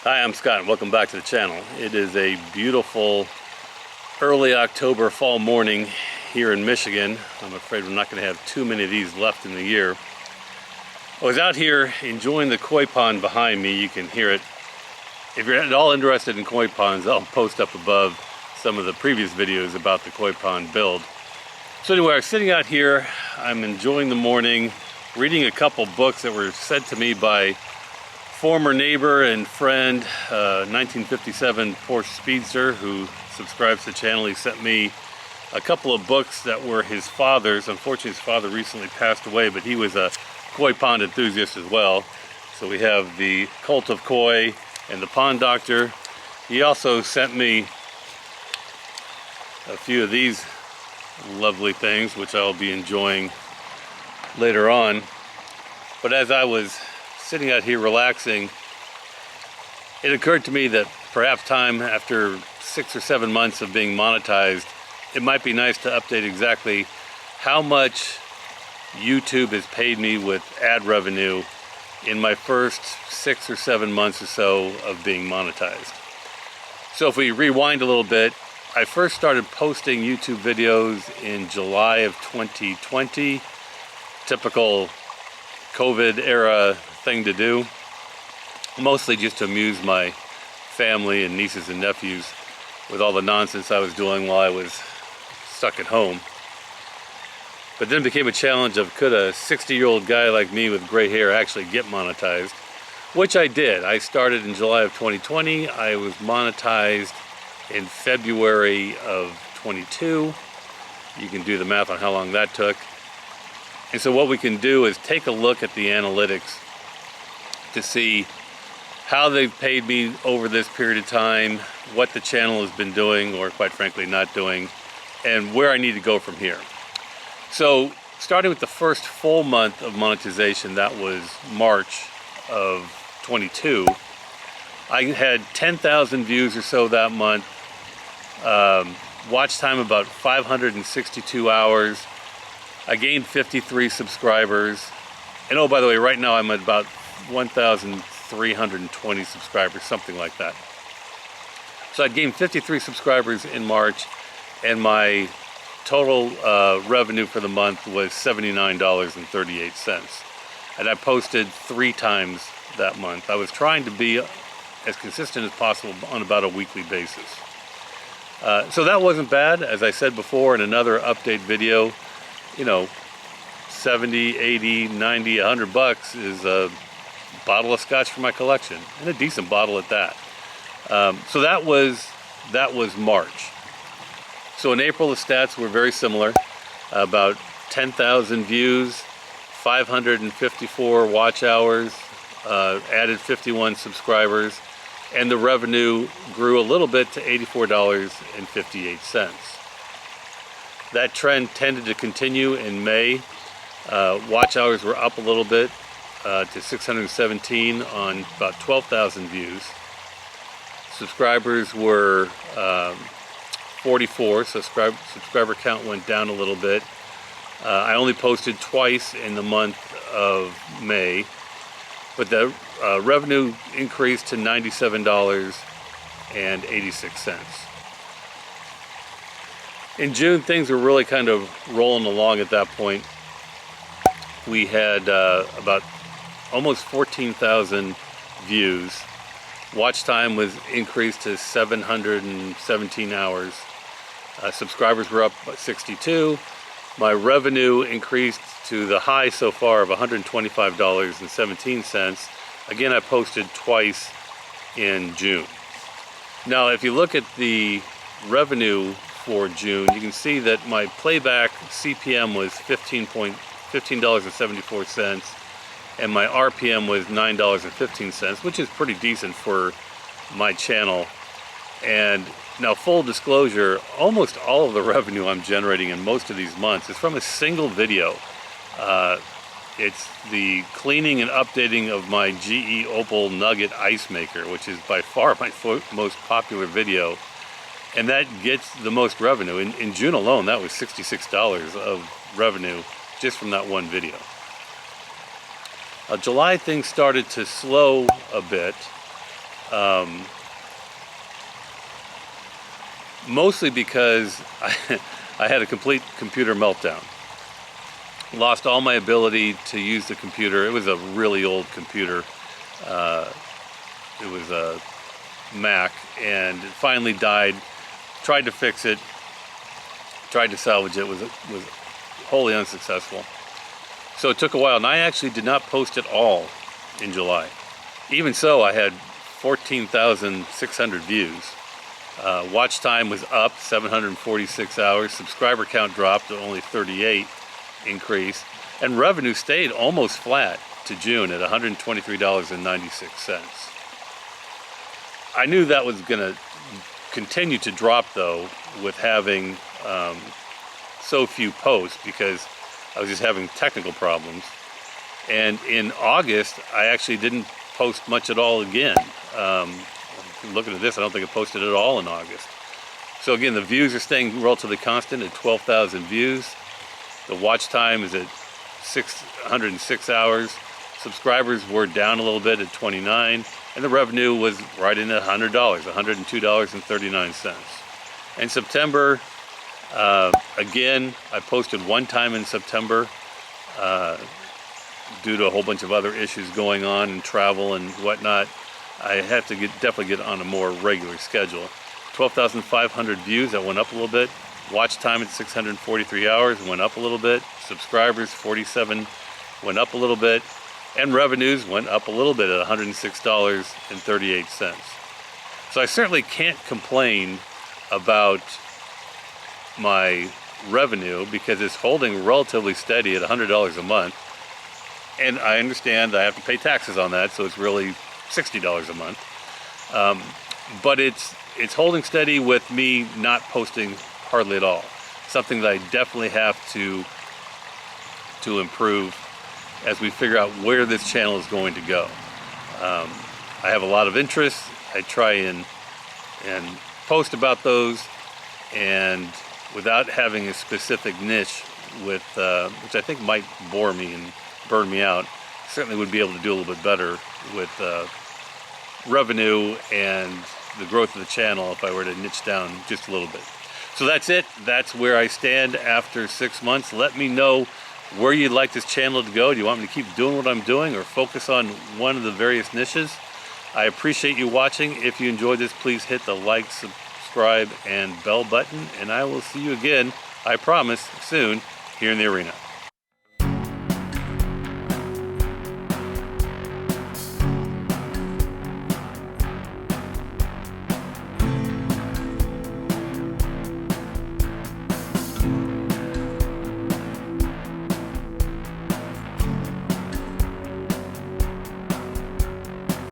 Hi, I'm Scott and welcome back to the channel. It is a beautiful early October fall morning here in Michigan. I'm afraid we're not going to have too many of these left in the year. I was out here enjoying the koi pond behind me. You can hear it. If you're at all interested in koi ponds, I'll post up above some of the previous videos about the koi pond build. So anyway, I was sitting out here. I'm enjoying the morning, reading a couple books that were sent to me by former neighbor and friend, 1957 Porsche Speedster, who subscribes to the channel. He sent me a couple of books that were his father's. Unfortunately, his father recently passed away, but he was a koi pond enthusiast as well. So we have the Cult of Koi and the Pond Doctor. He also sent me a few of these lovely things, which I'll be enjoying later on. But as I was sitting out here relaxing, it occurred to me that perhaps time after 6 or 7 months of being monetized, it might be nice to update exactly how much YouTube has paid me with ad revenue in my first 6 or 7 months or so of being monetized. So if we rewind a little bit, I first started posting YouTube videos in July of 2020, typical COVID era thing to do, mostly just to amuse my family and nieces and nephews with all the nonsense I was doing while I was stuck at home. But then it became a challenge of, could a 60-year-old guy like me with gray hair actually get monetized? Which I did. I started in July of 2020. I was monetized in February of 22. You can do the math on how long that took. And so what we can do is take a look at the analytics to see how they've paid me over this period of time, what the channel has been doing, or quite frankly not doing, and where I need to go from here. So starting with the first full month of monetization, that was March of 22, I had 10,000 views or so that month, watch time about 562 hours. I gained 53 subscribers, and oh, by the way, right now I'm at about 1,320 subscribers, something like that. So I gained 53 subscribers in March, and my total revenue for the month was $79.38. And I posted 3 times that month. I was trying to be as consistent as possible on about a weekly basis. So that wasn't bad. As I said before in another update video, you know, 70, 80, 90, 100 bucks is a bottle of scotch for my collection, and a decent bottle at that. So that was March. So in April, the stats were very similar. About 10,000 views, 554 watch hours, added 51 subscribers, and the revenue grew a little bit to $84.58. That trend tended to continue in May. Watch hours were up a little bit to 617 on about 12,000 views. Subscribers were 44, so subscriber count went down a little bit. I only posted twice in the month of May, but the revenue increased to $97.86. In June, things were really kind of rolling along at that point. We had about almost 14,000 views. Watch time was increased to 717 hours. Subscribers were up by 62. My revenue increased to the high so far of $125.17. Again, I posted twice in June. Now, if you look at the revenue for June, you can see that my playback CPM was $15.74, and my RPM was $9.15, which is pretty decent for my channel. And now, full disclosure, almost all of the revenue I'm generating in most of these months is from a single video. It's the cleaning and updating of my GE Opal Nugget ice maker, which is by far my most popular video, and that gets the most revenue. In June alone, that was $66 of revenue just from that one video. July, things started to slow a bit. Mostly because I had a complete computer meltdown. Lost all my ability to use the computer. It was a really old computer. It was a Mac, and it finally died. Tried to fix it, tried to salvage it, was wholly unsuccessful. So it took a while, and I actually did not post at all in July. Even so, I had 14,600 views. Watch time was up 746 hours. Subscriber count dropped to only 38 increase. And revenue stayed almost flat to June at $123.96. I knew that was going to continue to drop, though, with having so few posts, because I was just having technical problems. And in August, I actually didn't post much at all again. Looking at this, I don't think I posted at all in August. So again, the views are staying relatively constant at 12,000 views. The watch time is at 606 hours. Subscribers were down a little bit at 29, and the revenue was right in at $100, $102.39. In September, again, I posted one time in September due to a whole bunch of other issues going on and travel and whatnot. I have to definitely get on a more regular schedule. 12,500 views, that went up a little bit. Watch time at 643 hours, went up a little bit. Subscribers, 47, went up a little bit. And revenues went up a little bit at $106.38. So I certainly can't complain about my revenue, because it's holding relatively steady at $100 a month. And I understand I have to pay taxes on that, so it's really $60 a month. But it's holding steady with me not posting hardly at all. Something that I definitely have to improve as we figure out where this channel is going to go. I have a lot of interests. I try and post about those, and without having a specific niche, with which I think might bore me and burn me out, certainly would be able to do a little bit better with revenue and the growth of the channel if I were to niche down just a little bit. So that's it. That's where I stand after 6 months. Let me know where you'd like this channel to go. Do you want me to keep doing what I'm doing, or focus on one of the various niches? I appreciate you watching. If you enjoyed this, please hit the like, subscribe, and bell button, and I will see you again, I promise, soon here in the arena.